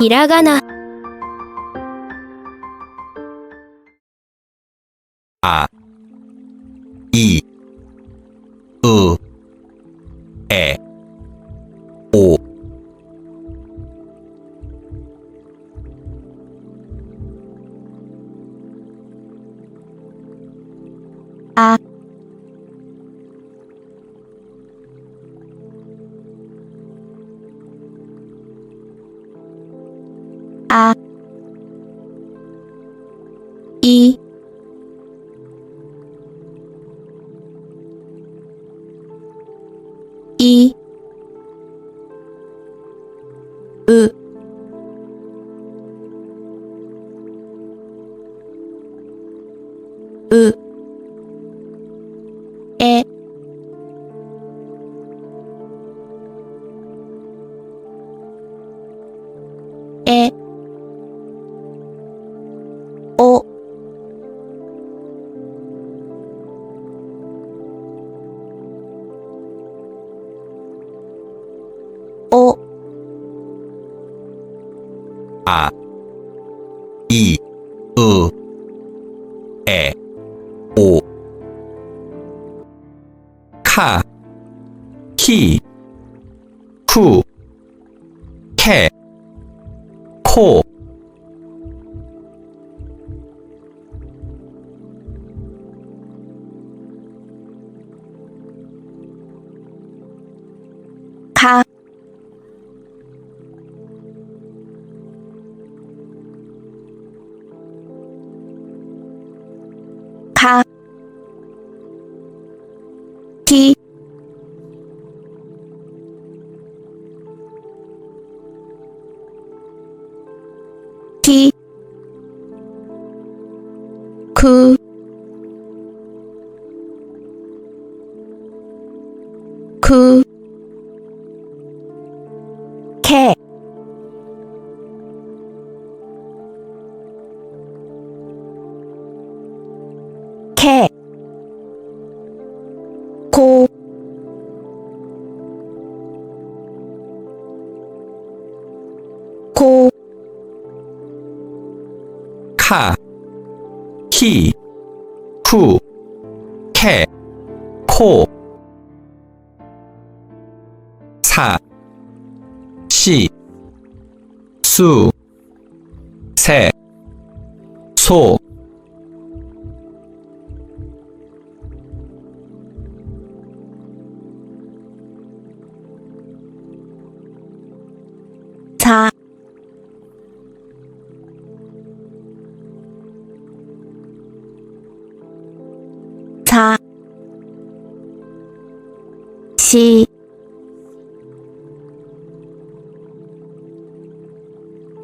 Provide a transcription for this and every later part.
Hiragana. 아, 이, 으, 에, 오. 아, 아, 이, 이, 으, 으, 에, 에, 오, 오, 아, 이, 으, 에, 오. 카, 키, 쿠, 캐, 코. 가, 가, 키, 키, 그, 그, 캐, 캐, 고, 고, 카, 키, 쿠, 캐, 코. 사, 시, 수, 세, 소. 사, 사, 시,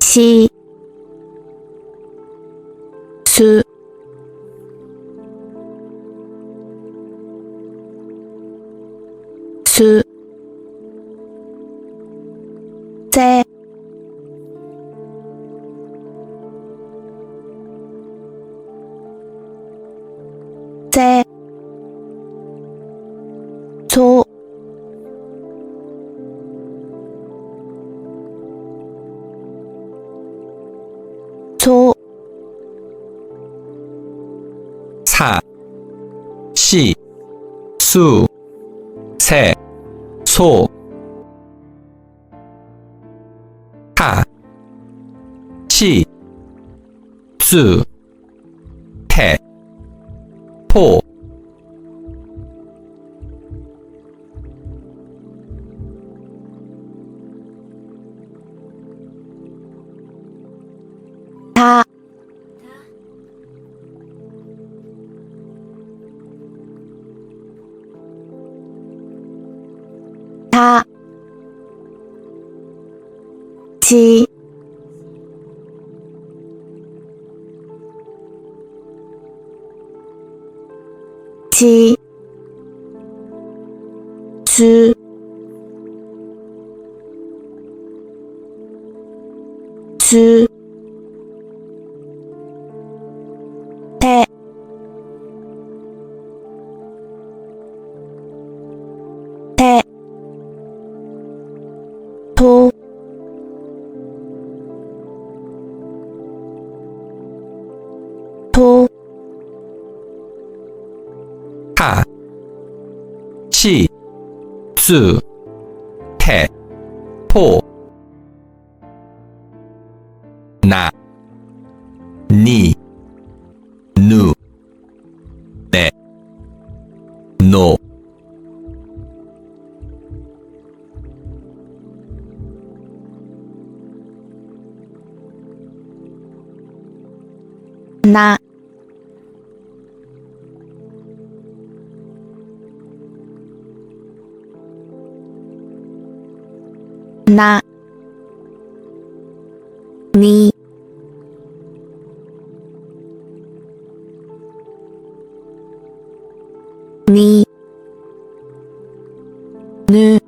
시, 수, 수, 세, 세, 소, 소, 사, 시, 수, 세, 소. 카, 치, 수, 태, 포. 다, 다, 지, 지, 주, 주, 태, 태, 도, ち、つ、て、ぽ、な、に、ぬ、ね、の、な、な、に、に、ぬ、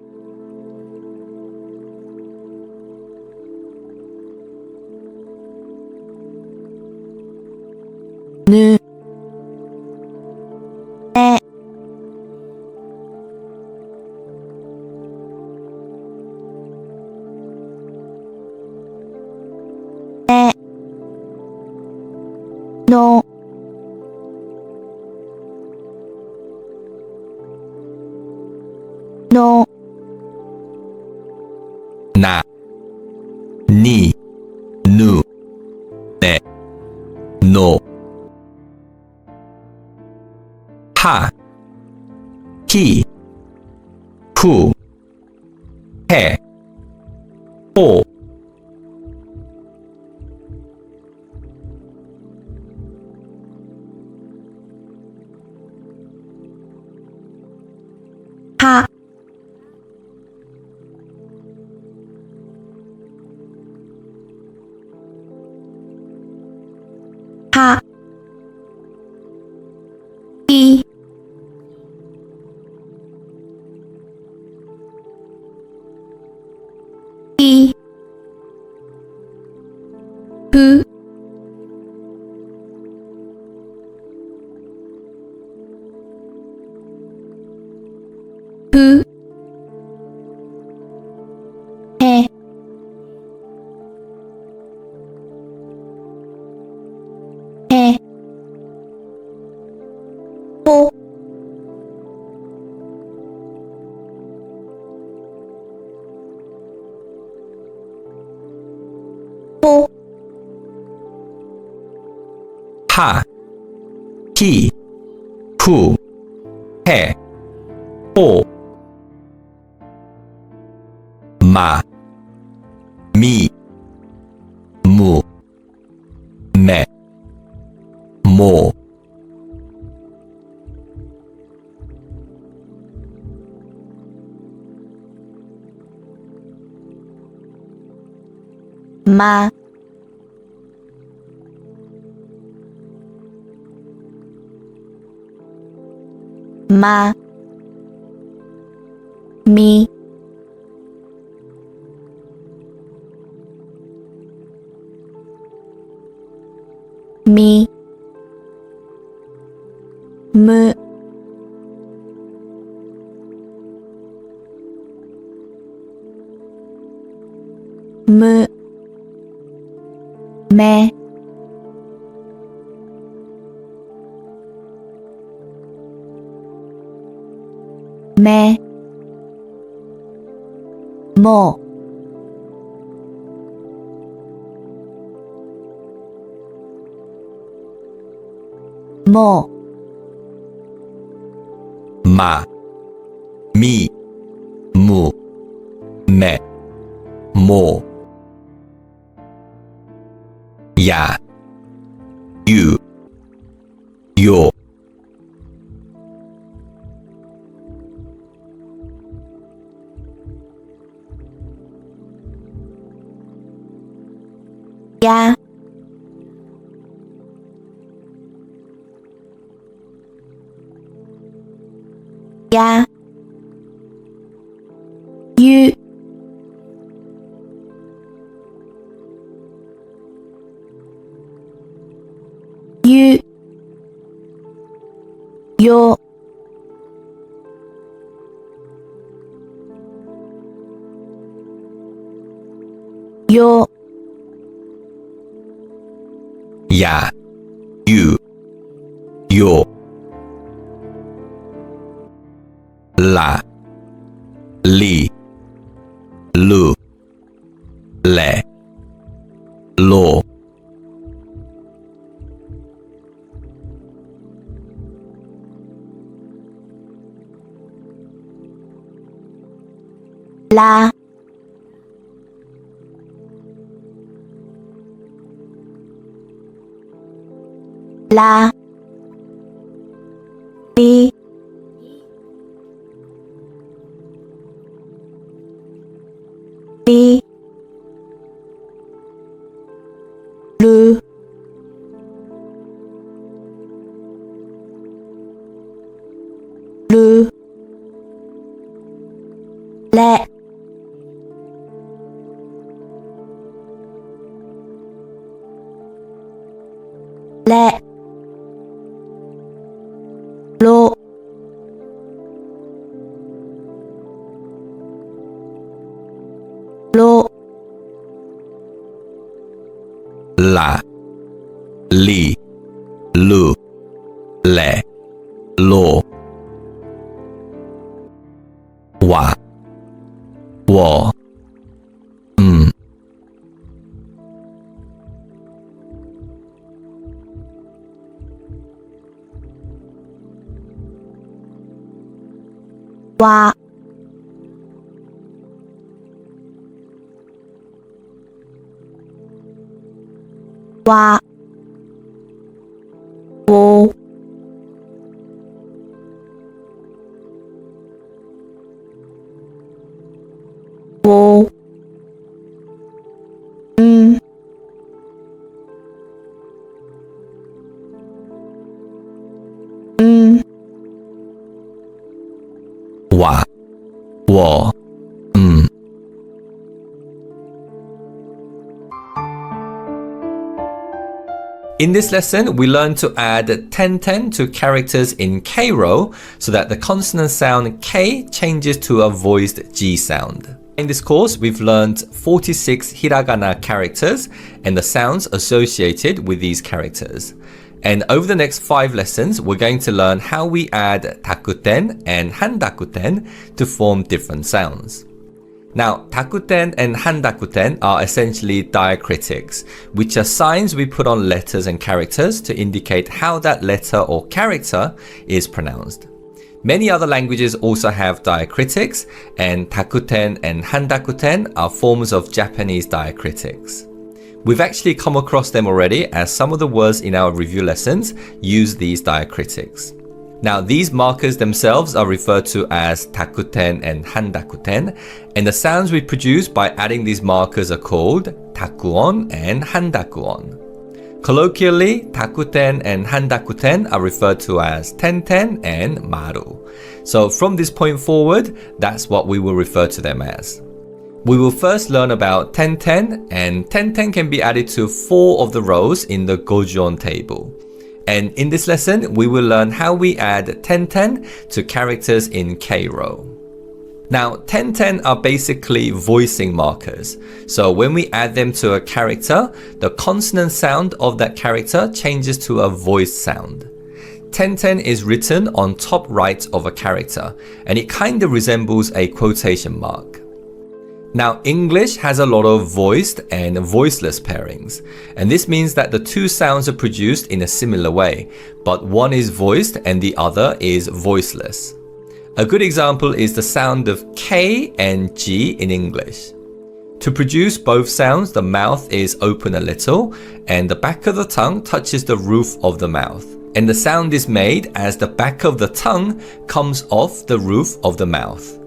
ぬ、え、え、の、の、な、に、ぬ、ね、の、は、ひ、ふ、へ、ほ、は、は、い、い、ふ、ふ、へ、へ、ほ、ほ、は、ひ、ふ、へ、ほ、ま、み、む、め、も、ま、ま、み、み、む、む、め、め、も、も、ま、み、む、め、も、や、ゆ、よ、や、や、ゆ、ゆ、よ、よ、や、ゆ、よ、ら、la, li, lu, le, lo, la, la, li, li, lu, lu, le, le, lo, lo, la, li, lu, le, lo, wa, wo, wa, wa, wo, wo, wa, wo, In this lesson, we learned to add ten to characters in K row so that the consonant sound K changes to a voiced G sound. In this course, we've learned 46 Hiragana characters and the sounds associated with these characters. And over the next 5 lessons, we're going to learn how we add dakuon and handakuon to form different sounds. Now, dakuon and handakuon are essentially diacritics, which are signs we put on letters and characters to indicate how that letter or character is pronounced. Many other languages also have diacritics, and dakuon and handakuon are forms of Japanese diacritics. We've actually come across them already, as some of the words in our review lessons use these diacritics. Now, these markers themselves are referred to as dakuon and handakuon, and the sounds we produce by adding these markers are called dakuon and handakuon. Colloquially, dakuon and handakuon are referred to as ten and maru. So from this point forward, that's what we will refer to them as. We will first learn about ten, and ten can be added to 4 of the rows in the gojuon table. And in this lesson, we will learn how we add ten to characters in K row. Now, ten are basically voicing markers. So when we add them to a character, the consonant sound of that character changes to a voiced sound. Ten is written on top right of a character, and it kind of resembles a quotation mark. Now, English has a lot of voiced and voiceless pairings, and this means that the 2 sounds are produced in a similar way, but one is voiced and the other is voiceless. A good example is the sound of K and G in English. To produce both sounds, the mouth is open a little, and the back of the tongue touches the roof of the mouth. And the sound is made as the back of the tongue comes off the roof of the mouth.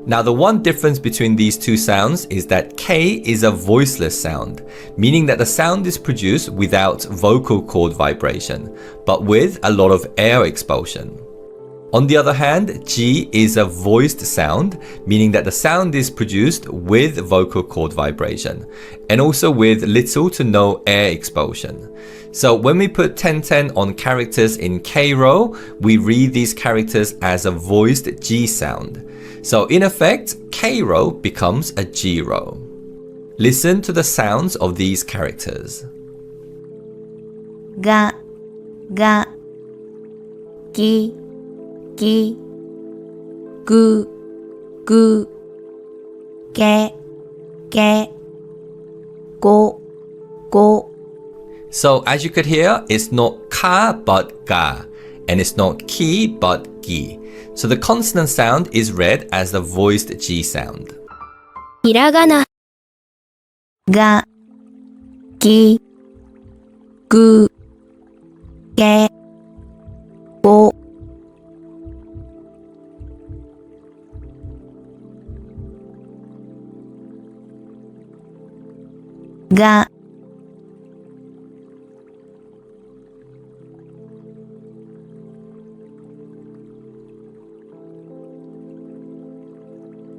Now, the one difference between these 2 sounds is that K is a voiceless sound, meaning that the sound is produced without vocal cord vibration, but with a lot of air expulsion. On the other hand, G is a voiced sound, meaning that the sound is produced with vocal cord vibration, and also with little to no air expulsion. So when we put ten on characters in K row, we read these characters as a voiced G sound. So in effect, K row becomes a G row. Listen to the sounds of these characters. Ga, ga, ki, gu, gu, ge, ge, go, go. So as you could hear, it's not ka but ga, and it's not ki but gi. So the consonant sound is read as the voiced G sound. Hiragana, ga, gi, gu, ge, go. Ga,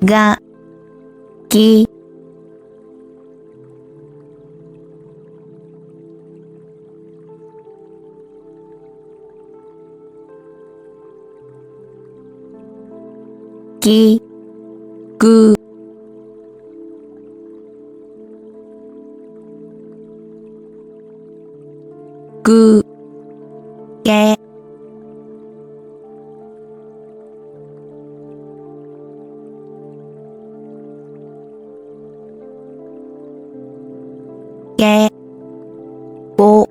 ga, gi, gi, gu, gu, ge, ge, go.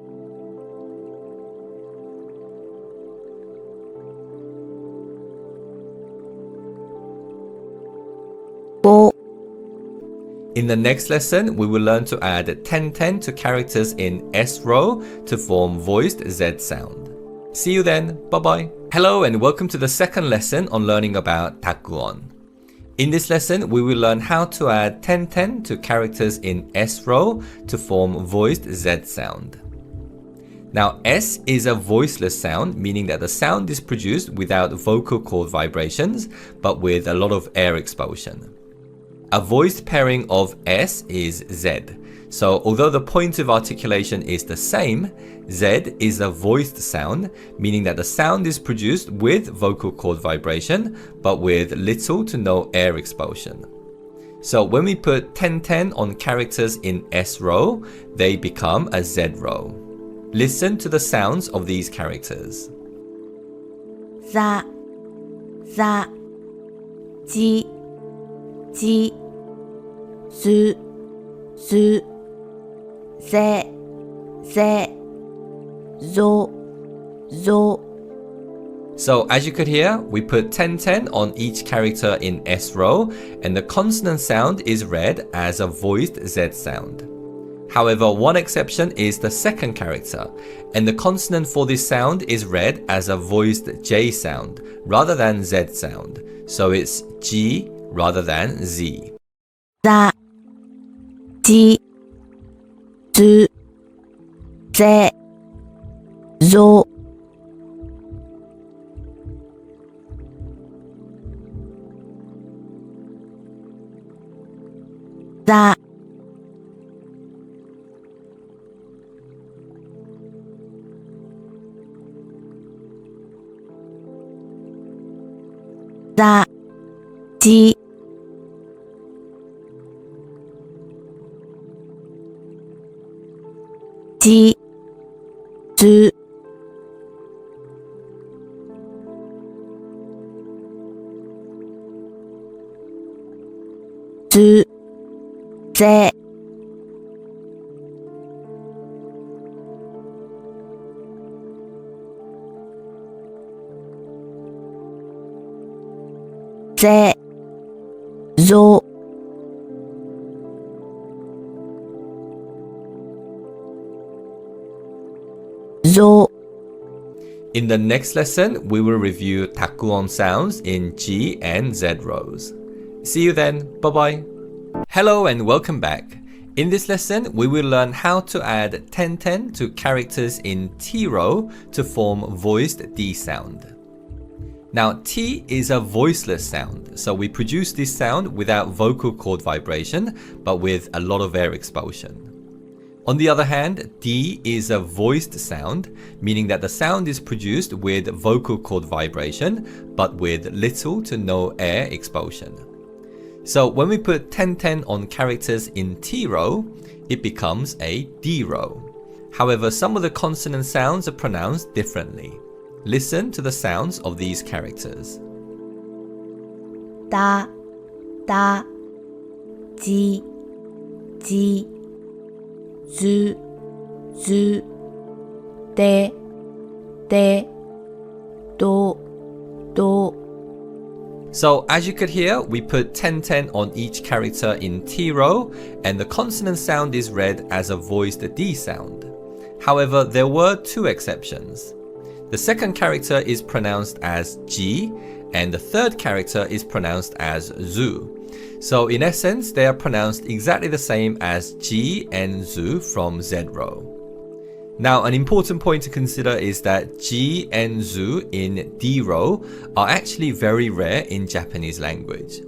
Go. In the next lesson, we will learn to add 10-10 to characters in S row to form voiced Z sound. See you then, bye bye. Hello and welcome to the second lesson on learning about dakuon. In this lesson, we will learn how to add 10-10 to characters in S row to form voiced Z sound. Now, S is a voiceless sound, meaning that the sound is produced without vocal cord vibrations, but with a lot of air expulsion. A voiced pairing of S is Z. So although the point of articulation is the same, Z is a voiced sound, meaning that the sound is produced with vocal cord vibration, but with little to no air expulsion. So when we put 10-10 on characters in S row, they become a Z row. Listen to the sounds of these characters. za, za, ji, ji, zu, zu, ze, ze, zo, zo. So as you could hear, we put 10-10 on each character in S row, and the consonant sound is read as a voiced Z sound. However, one exception is the second character, and the consonant for this sound is read as a voiced J sound rather than Z sound. So it's G rather than Z. za, ji, zu, ze, zo. Za, za, ji, ji, zu, zu, ze, ze, zo. Zo. In the next lesson, we will review dakuon sounds in G and Z rows. See you then, bye bye. Hello and welcome back. In this lesson, we will learn how to add 10-10 to characters in T row to form voiced D sound. Now, T is a voiceless sound, so we produce this sound without vocal cord vibration, but with a lot of air expulsion. On the other hand, D is a voiced sound, meaning that the sound is produced with vocal cord vibration, but with little to no air expulsion. So when we put 10-10 on characters in T row, it becomes a D row. However, some of the consonant sounds are pronounced differently. Listen to the sounds of these characters. だ、だ、じ、じ、ず、ず、で、で、ど、ど。 So as you could hear, we put 10-10 on each character in T row, and the consonant sound is read as a voiced D sound. However, there were two exceptions. The second character is pronounced as G, and the third character is pronounced as Zu. So in essence, they are pronounced exactly the same as G and Zu from Z row. Now, an important point to consider is that G and Zu in D row are actually very rare in Japanese language.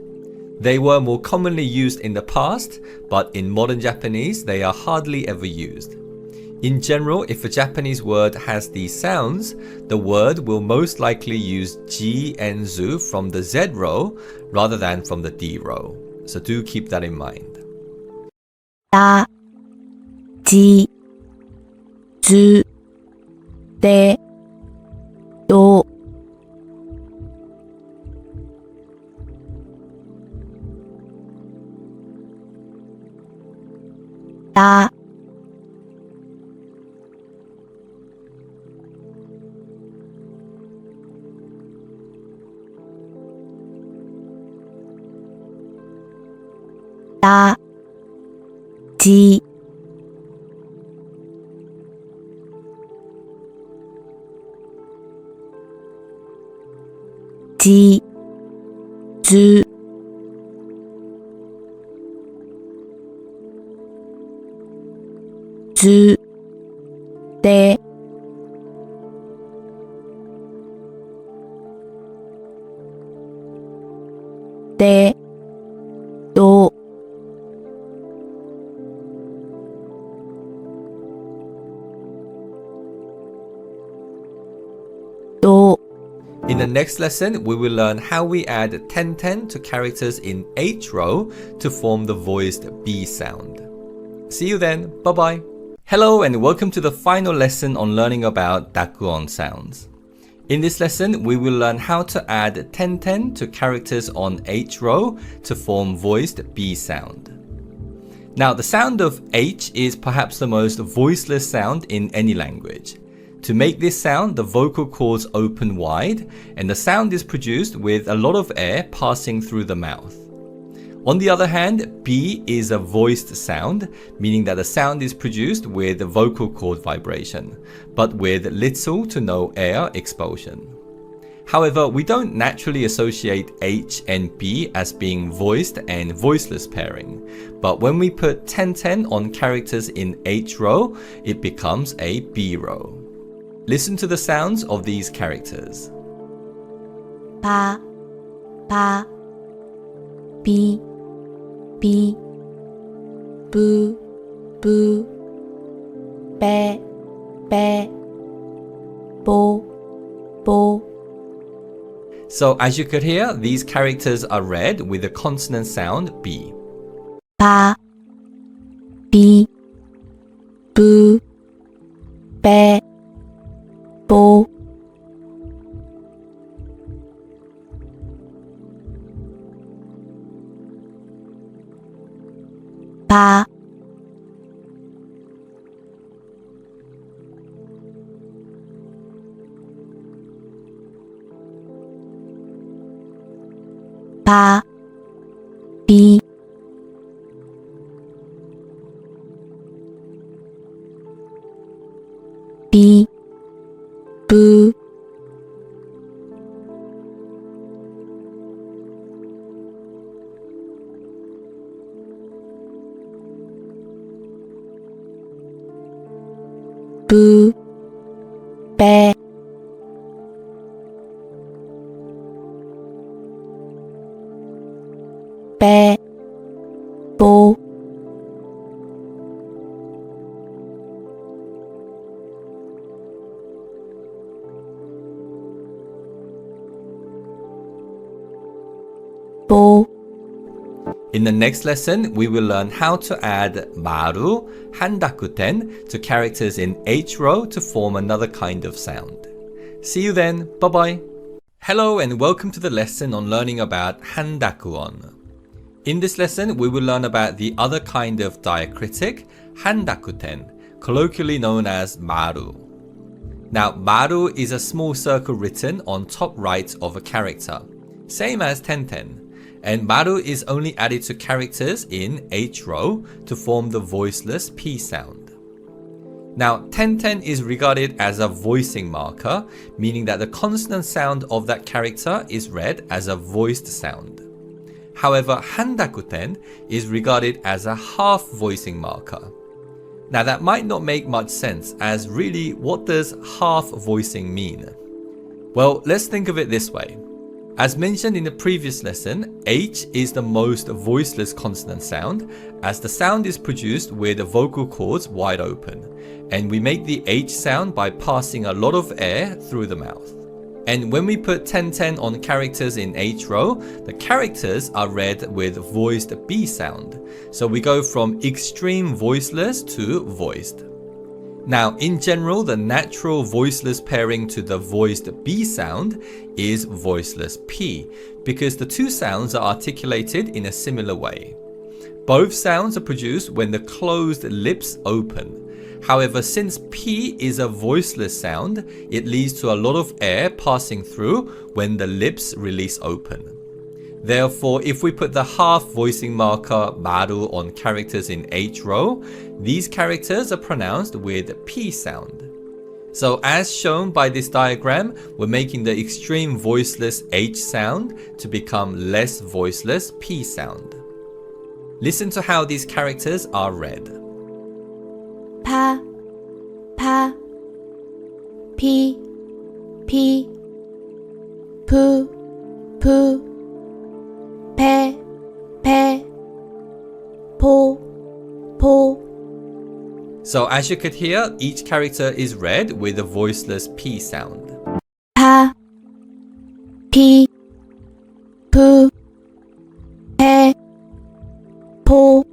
They were more commonly used in the past, but in modern Japanese, they are hardly ever used. In general, if a Japanese word has these sounds, the word will most likely use G and Zu from the Z row rather than from the D row. So do keep that in mind. だ、じ、ず、で、ど。だ、だ、じ、じ、ず、ず、で、で、ど。ど。 In the next lesson, we will learn how we add 10-10 to characters in H row to form the voiced B sound. See you then, bye bye! Hello and welcome to the final lesson on learning about dakuon sounds. In this lesson, we will learn how to add 10-10 to characters on H row to form voiced B sound. Now, the sound of H is perhaps the most voiceless sound in any language. To make this sound, the vocal cords open wide, and the sound is produced with a lot of air passing through the mouth. On the other hand, B is a voiced sound, meaning that the sound is produced with vocal cord vibration, but with little to no air expulsion. However, we don't naturally associate H and B as being voiced and voiceless pairing, but when we put 10-10 on characters in H row, it becomes a B row. Listen to the sounds of these characters. パ、パ、ピ、ピ、ブ、ブ、ペ、ペ、ボ、ボ。 So as you could hear, these characters are read with the consonant sound B. パ、ピ、ブ、ペ、ボ。パ、パ、ピ、ピ、ブ。ブ、ペ、ペ、ボ。ボ。 In the next lesson, we will learn how to add maru, handakuten to characters in H row to form another kind of sound. See you then, bye bye! Hello and welcome to the lesson on learning about dakuon. In this lesson, we will learn about the other kind of diacritic, dakuten, colloquially known as maru. Now, maru is a small circle written on top right of a character, same as tenten, and maru is only added to characters in H row to form the voiceless P sound. Now, tenten is regarded as a voicing marker, meaning that the consonant sound of that character is read as a voiced sound. However, dakuten is regarded as a half voicing marker. Now, that might not make much sense, as really, what does half voicing mean? Well, let's think of it this way. As mentioned in the previous lesson, H is the most voiceless consonant sound, as the sound is produced with the vocal cords wide open, and we make the H sound by passing a lot of air through the mouth. And when we put tenten on characters in H row, the characters are read with voiced B sound, so we go from extreme voiceless to voiced. Now, in general, the natural voiceless pairing to the voiced B sound is voiceless P, because the two sounds are articulated in a similar way. Both sounds are produced when the closed lips open. However, since P is a voiceless sound, it leads to a lot of air passing through when the lips release open. Therefore, if we put the half voicing marker maru on characters in H row, these characters are pronounced with P sound. So as shown by this diagram, we're making the extreme voiceless H sound to become less voiceless P sound. Listen to how these characters are read. 파, 파, 피, 피, 푸, 푸, 배, 배, 포, 포. So as you could hear, each character is read with a voiceless P sound. 파, 피, 푸, 배, 포.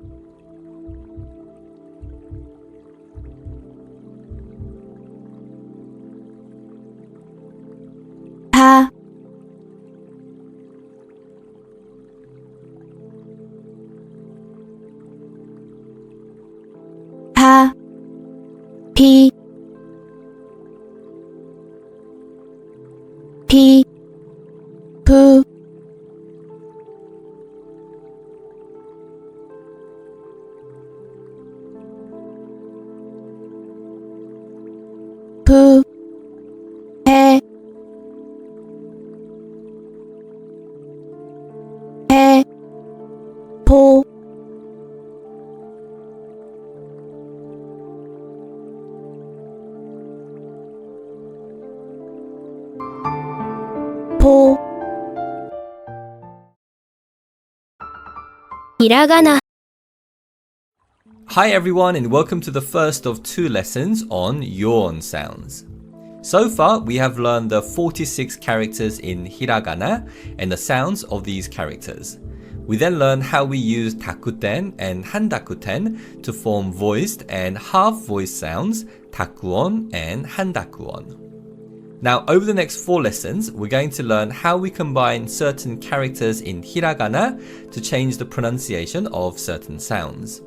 파, 파, 피, 피, 푸, 푸, 배, 배, 포. 포. Hiragana. Hi everyone and welcome to the first of two lessons on yawn sounds. So far we have learned the 46 characters in Hiragana and the sounds of these characters. We then learned how we use dakuten and dakuten to form voiced and half voiced sounds, dakuon and dakuon. Now, over the next 4 lessons, we're going to learn how we combine certain characters in Hiragana to change the pronunciation of certain sounds.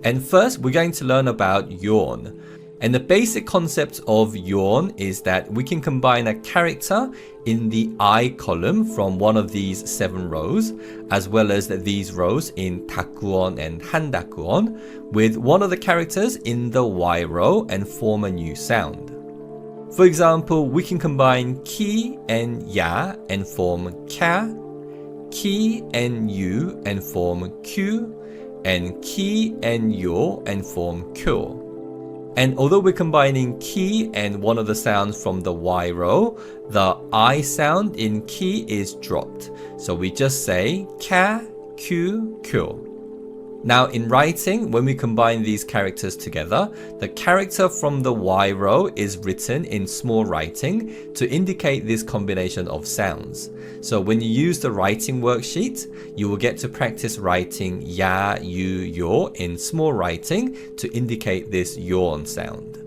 And first, we're going to learn about yawn. And the basic concept of yawn is that we can combine a character in the I column from one of these 7 rows, as well as these rows in dakuon and dakuon, with one of the characters in the Y row and form a new sound. For example, we can combine ki and ya and form kya, ki and yu and form kyu, and ki and yo and form kyo. And although we're combining ki and one of the sounds from the Y row, the I sound in ki is dropped. So we just say kya, kyu, kyo. Now in writing, when we combine these characters together, the character from the Y row is written in small writing to indicate this combination of sounds. So when you use the writing worksheet, you will get to practice writing ya, yu, yo in small writing to indicate this yawn sound.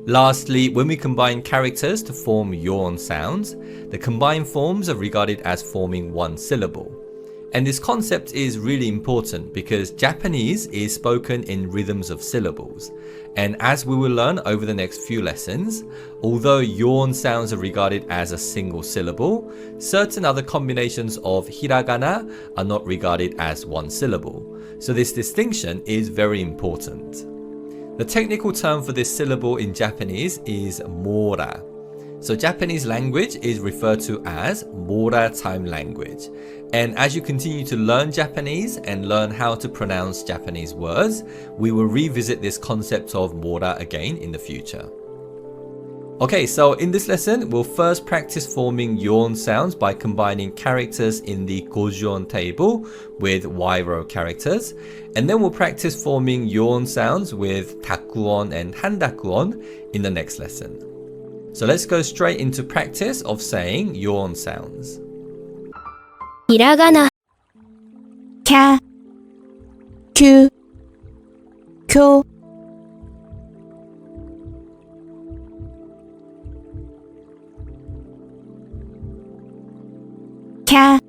Lastly, when we combine characters to form yawn sounds, the combined forms are regarded as forming one syllable. And this concept is really important because Japanese is spoken in rhythms of syllables. And as we will learn over the next few lessons, although yawn sounds are regarded as a single syllable, certain other combinations of hiragana are not regarded as one syllable. So this distinction is very important. The technical term for this syllable in Japanese is mora. So Japanese language is referred to as mora time language. And as you continue to learn Japanese and learn how to pronounce Japanese words, we will revisit this concept of mora again in the future. Okay, so in this lesson, we'll first practice forming yawn sounds by combining characters in the gojuon table with wairo characters. And then we'll practice forming yawn sounds with dakuon and handakuon in the next lesson. So let's go straight into practice of saying yawn sounds. ひらがな、 ca, ku, kyo, ca,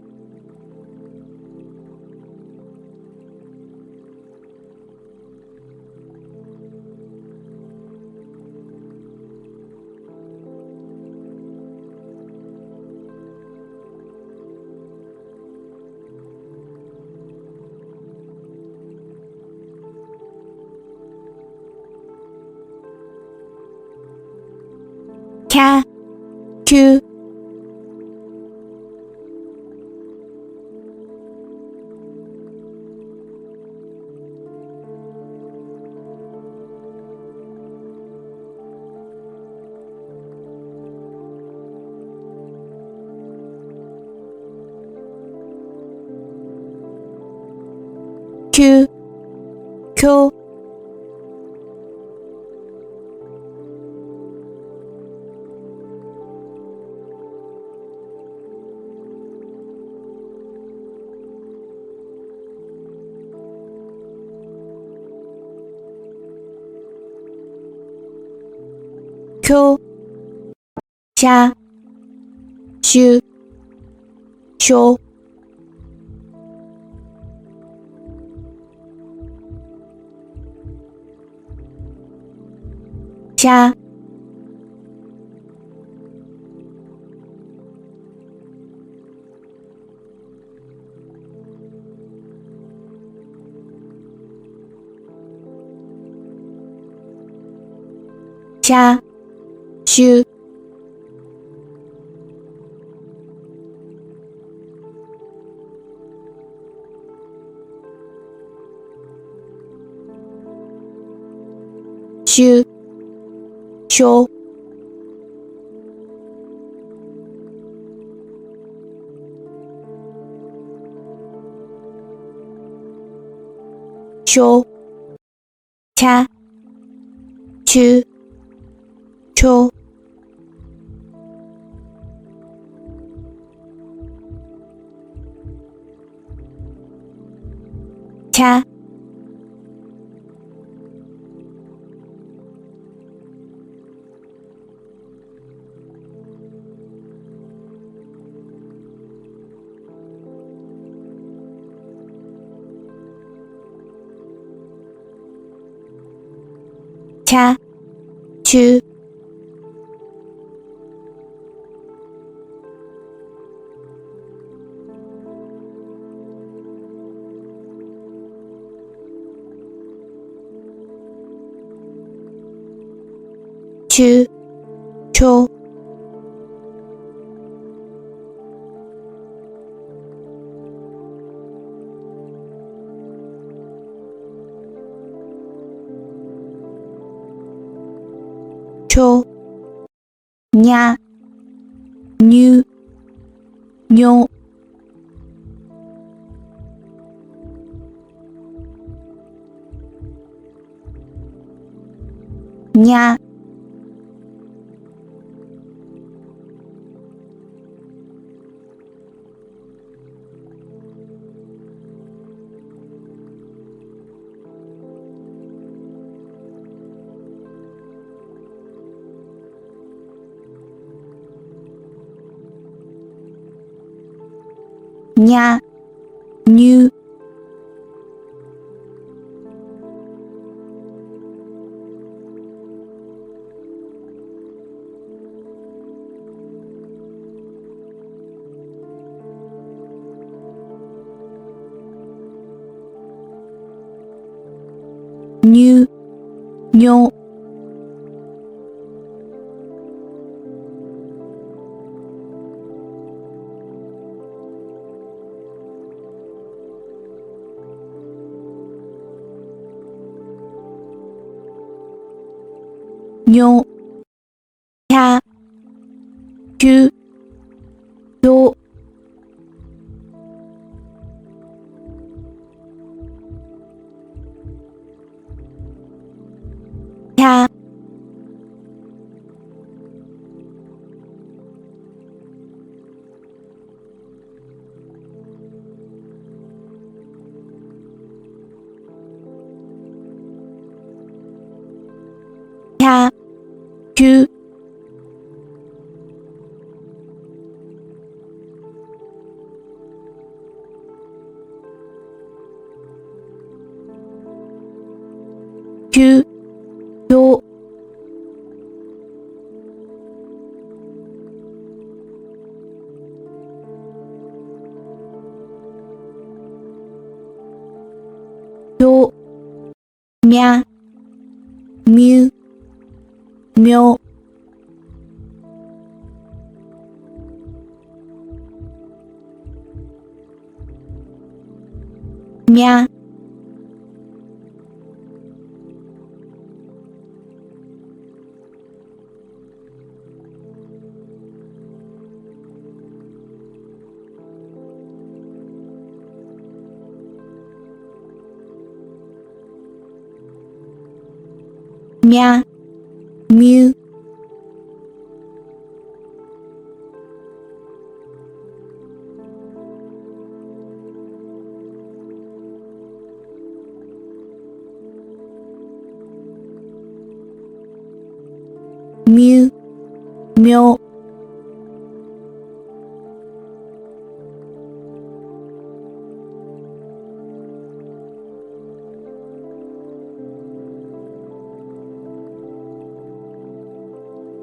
ca, ku, kyu, kyo, kyo, sha, shu, sho, sha, sha, shu, shu, sho, sho, cha, chu, cho, cha, cha, chu, chu, cho, cho, nya, nyu, nyo, nya, nya, nyu, nyu, nyo, nyo, cha, chu, do, cha, cha, chu, chu, do, do, nya, myu, myo, nya, nya, myu, myu, myo,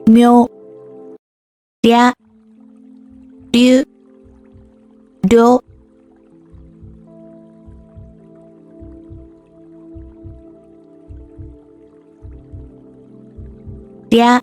myo, ria, ryu, do, ria,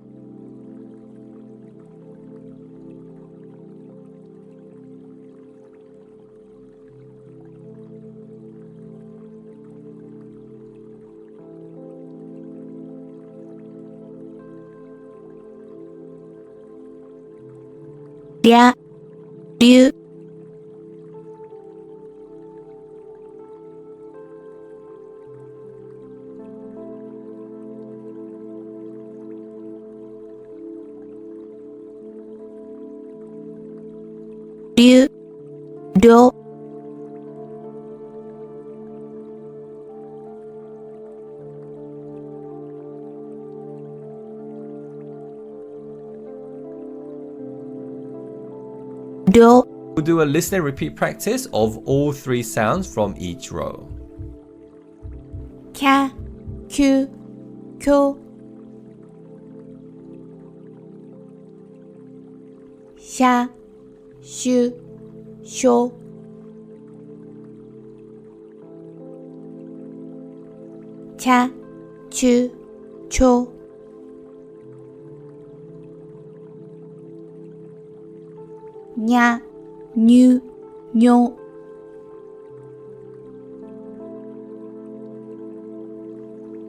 ria, ryu, ryu, do, do, We'll do a listen and repeat practice of all three sounds from each row. kya, kyu, kyo, sha, shu, sho, cha, chu, cho, nya, nyu, nyo,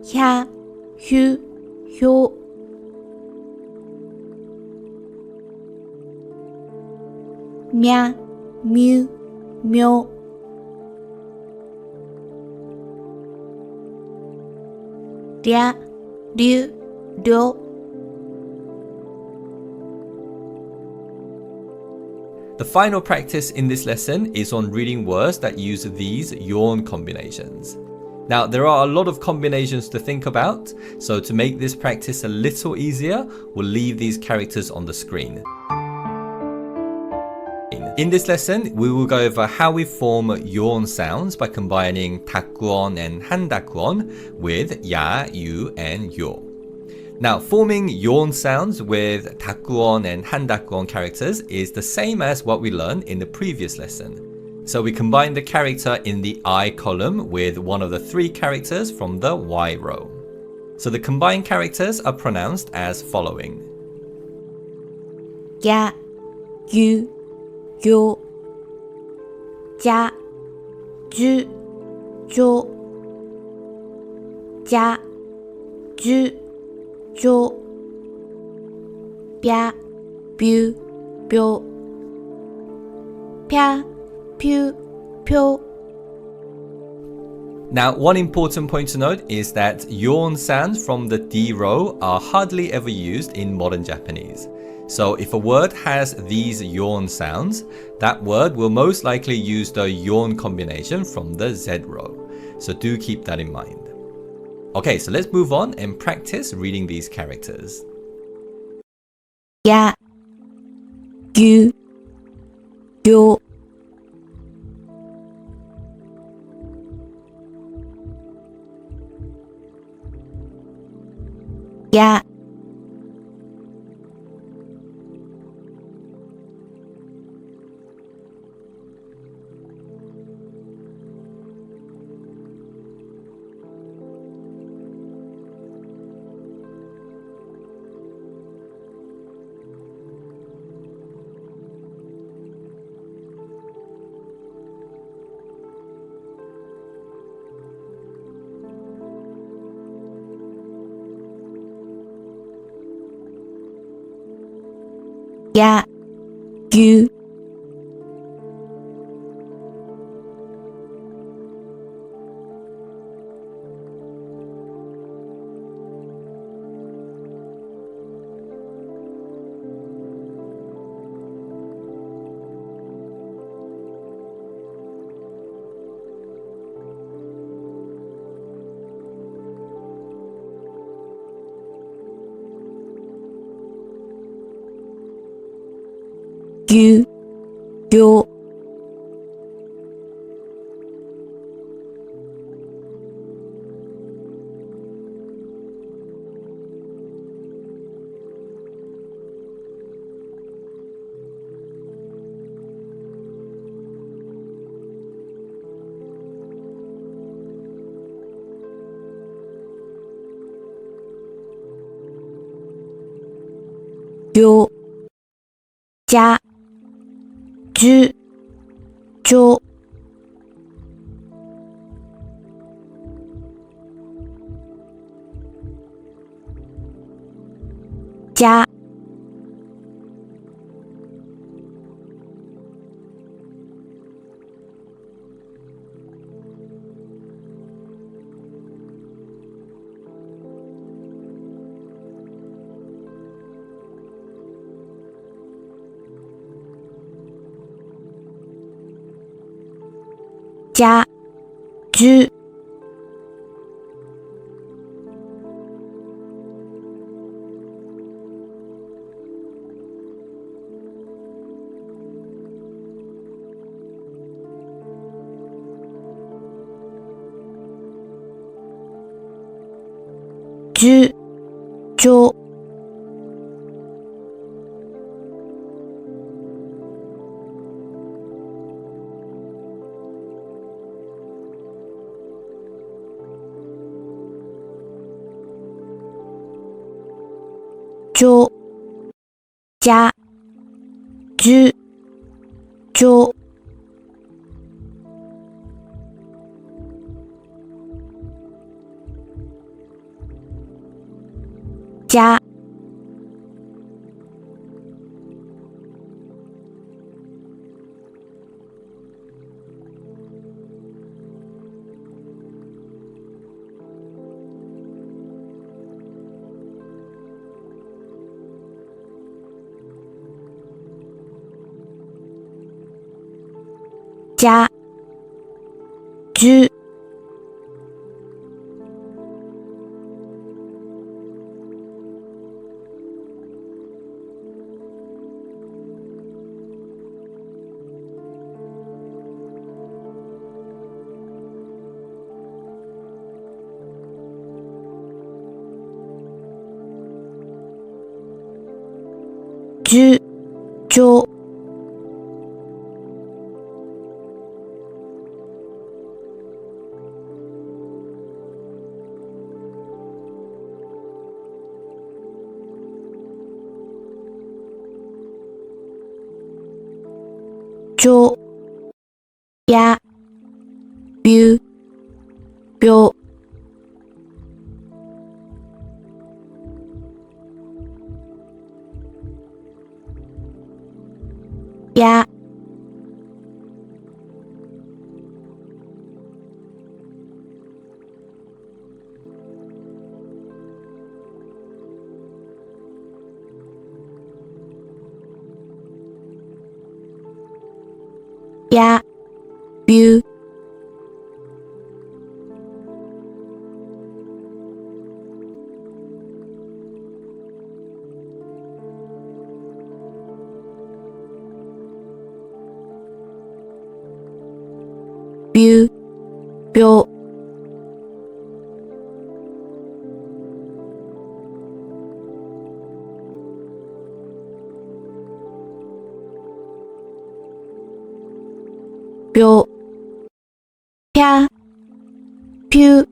hya, hyu, hyo, mya, myu, myo, ria, ryu, do. The final practice in this lesson is on reading words that use these yawn combinations. Now, there are a lot of combinations to think about, so to make this practice a little easier, we'll leave these characters on the screen. In this lesson, we will go over how we form yawn sounds by combining dakuon and handakuon with ya, you, and yo. Now, forming yawn sounds with dakuon and handakuon characters is the same as what we learned in the previous lesson. So we combine the character in the I column with one of the 3 characters from the Y row. So the combined characters are pronounced as following. Ya, you, yo, ja, ju, jo, ja, ju, jo, bia, bu, byo, pia, pu, pyo. Now, one important point to note is that yawn sounds from the D row are hardly ever used in modern Japanese. So if a word has these yawn sounds, that word will most likely use the yawn combination from the Z row. So do keep that in mind. Okay, so let's move on and practice reading these characters. Ya, you, yo, ya, ya, you, you, yo, yo, ja, ju, jo, ja, ja, ju, ju, jo, jo, ja, ju, jo, ja, ja, ju, ju, jo, jo, ya, byu, byo, ya, ya, byu, byu, byo, byo, pya, pyu,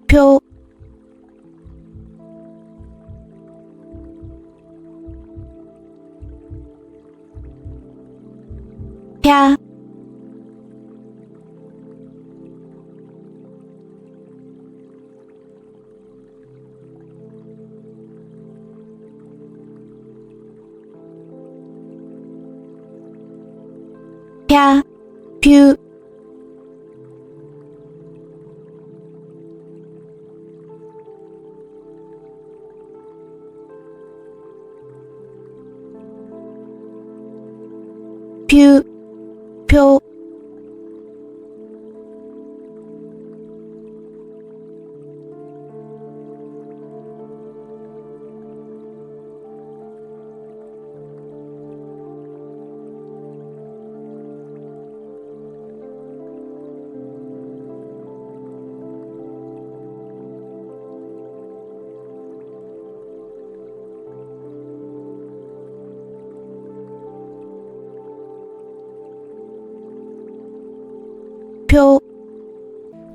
pyo, pya, pya, pyu, pyu, pyo, pyo.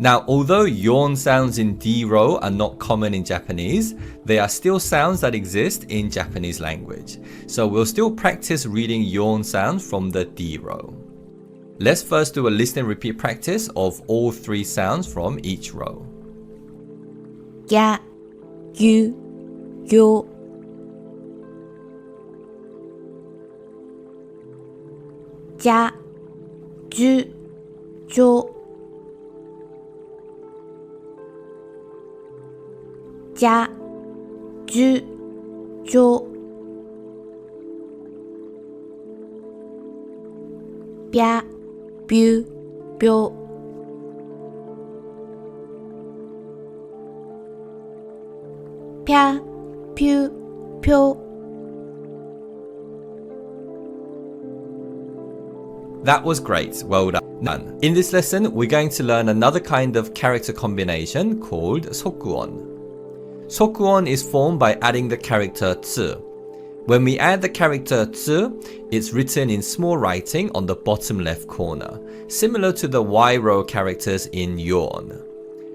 Now, although yawn sounds in D row are not common in Japanese, they are still sounds that exist in Japanese language. So we'll still practice reading yawn sounds from the D row. Let's first do a listen and repeat practice of all three sounds from each row. ya, yu, yo, ja, ju, jo, ja, ju, jo, pya, pyu, pyo, pya, pyu, pyo. That was great, well done. In this lesson, we're going to learn another kind of character combination called dakuon. Dakuon is formed by adding the character tsu. When we add the character tsu, it's written in small writing on the bottom left corner, similar to the Y row characters in yawn.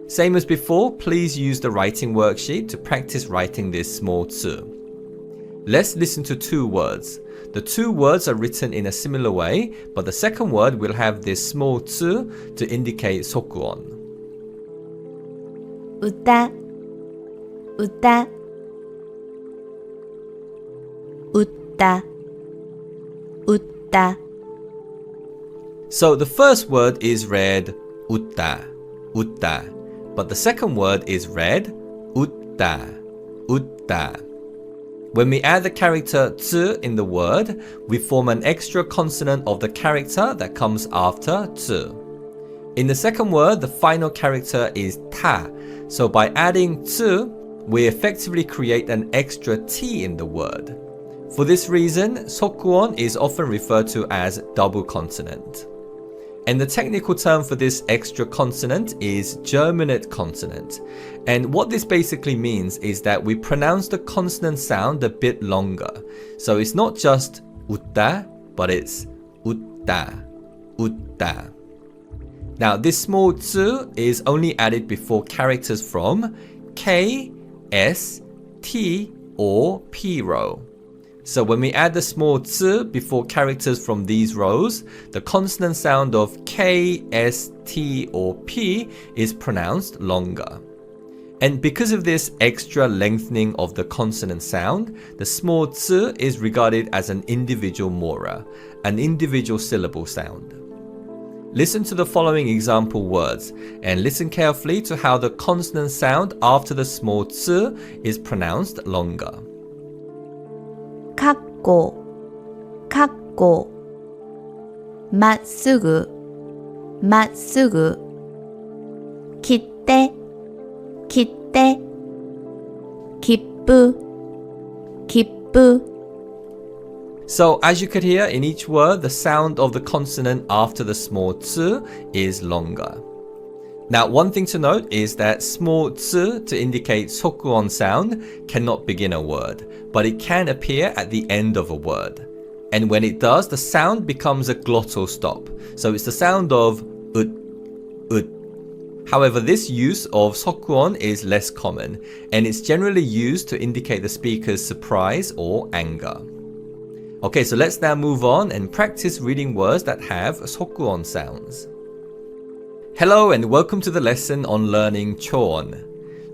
Same as before, please use the writing worksheet to practice writing this small tsu. Let's listen to two words. The two words are written in a similar way, but the second word will have this small tsu to indicate dakuon. Uta, uta, utta, utta. So the first word is read utta, utta, but the second word is read utta, utta. When we add the character tsu in the word, we form an extra consonant of the character that comes after tsu. In the second word, the final character is ta, so by adding tsu, we effectively create an extra t in the word. For this reason, dakuon is often referred to as double consonant. And the technical term for this extra consonant is geminate consonant. And what this basically means is that we pronounce the consonant sound a bit longer. So it's not just utta, but it's utta, utta. Now this small tsu is only added before characters from K, S, T, or P row. So when we add the small tsu before characters from these rows, the consonant sound of K, S, T, or P is pronounced longer. And because of this extra lengthening of the consonant sound, the small tsu is regarded as an individual mora, an individual syllable sound. Listen to the following example words and listen carefully to how the consonant sound after the small tsu is pronounced longer. kakko, kakko, まっすぐ、まっすぐ、切って、切って、切符、切符。 So as you could hear, in each word, the sound of the consonant after the small tsu is longer. Now, one thing to note is that small tsu to indicate sokuon sound cannot begin a word, but it can appear at the end of a word. And when it does, the sound becomes a glottal stop. So it's the sound of ut, ut. However, this use of sokuon is less common, and it's generally used to indicate the speaker's surprise or anger. Okay, so let's now move on and practice reading words that have sokuon sounds. Hello and welcome to the lesson on learning choon.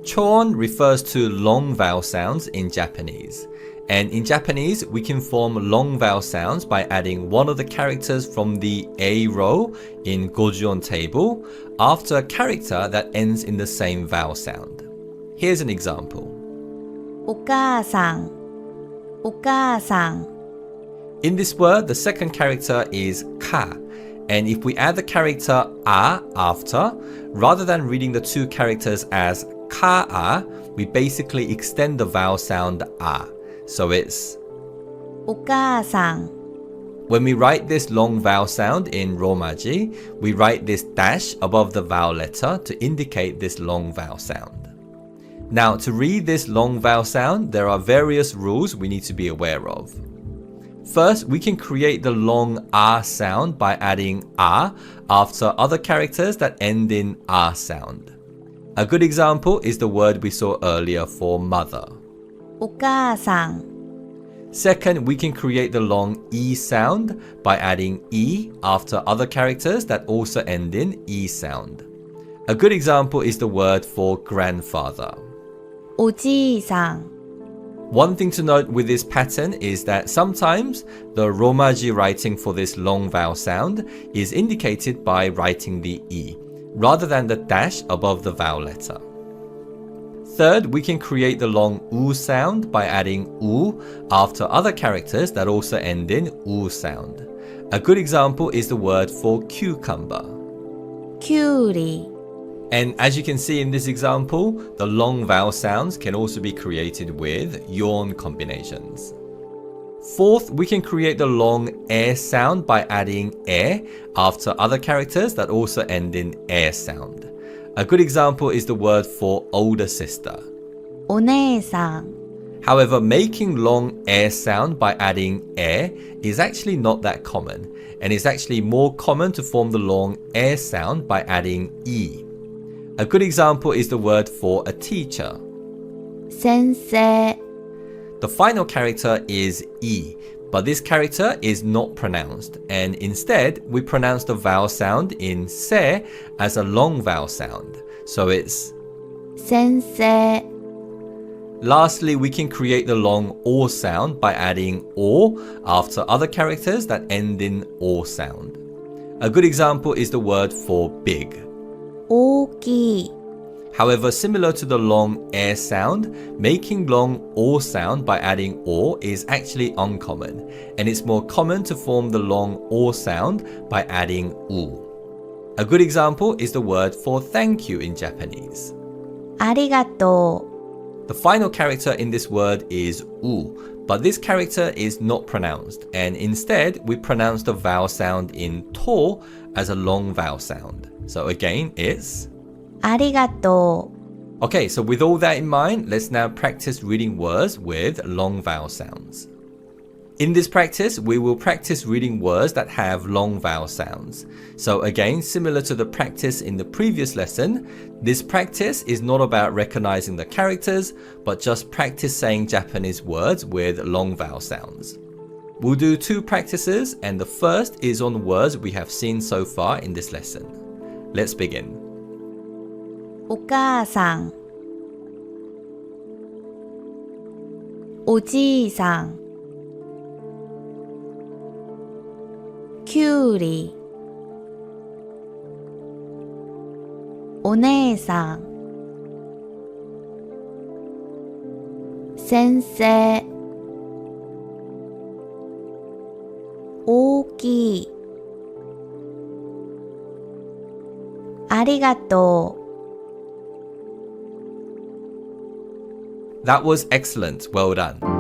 Choon refers to long vowel sounds in Japanese. And in Japanese, we can form long vowel sounds by adding one of the characters from the A row in Gojuon table after a character that ends in the same vowel sound. Here's an example. お母さん、お母さん。 In this word, the second character is ka. And if we add the character a after, rather than reading the two characters as ka-a, we basically extend the vowel sound a. So it's お母さん、 when we write this long vowel sound in Romaji, we write this dash above the vowel letter to indicate this long vowel sound. Now, to read this long vowel sound, there are various rules we need to be aware of. First, we can create the long a sound by adding a after other characters that end in a sound. A good example is the word we saw earlier for mother. お母さん、 Second, we can create the long e sound by adding e after other characters that also end in e sound. A good example is the word for grandfather. おじいさん、 One thing to note with this pattern is that sometimes the Romaji writing for this long vowel sound is indicated by writing the E, rather than the dash above the vowel letter. Third, we can create the long U sound by adding U after other characters that also end in U sound. A good example is the word for cucumber. きゅうり、 And as you can see in this example, the long vowel sounds can also be created with yawn combinations. Fourth, we can create the long air sound by adding air after other characters that also end in air sound. A good example is the word for older sister. お姉さん、 However, making long air sound by adding air is actually not that common, and it's actually more common to form the long air sound by adding e. A good example is the word for a teacher. 先生、 The final character is e, but this character is not pronounced, and instead we pronounce the vowel sound in se as a long vowel sound. So it's 先生、 Lastly, we can create the long o sound by adding o after other characters that end in o sound. A good example is the word for big. 大きい、 However, similar to the long air sound, making long o sound by adding o is actually uncommon, and it's more common to form the long o sound by adding u. A good example is the word for thank you in Japanese. ありがと The final character in this word is u, but this character is not pronounced, and instead we pronounce the vowel sound in to as a long vowel sound. So again, it's ありがと Okay, so with all that in mind, let's now practice reading words with long vowel sounds. In this practice, we will practice reading words that have long vowel sounds. So again, similar to the practice in the previous lesson, this practice is not about recognizing the characters, but just practice saying Japanese words with long vowel sounds. We'll do 2 practices, and the first is on words we have seen so far in this lesson. Let's begin. う。お母さん、おじいさん、きゅうり、お姉さん、先生、大きい、ありがとう。That was excellent. Well done.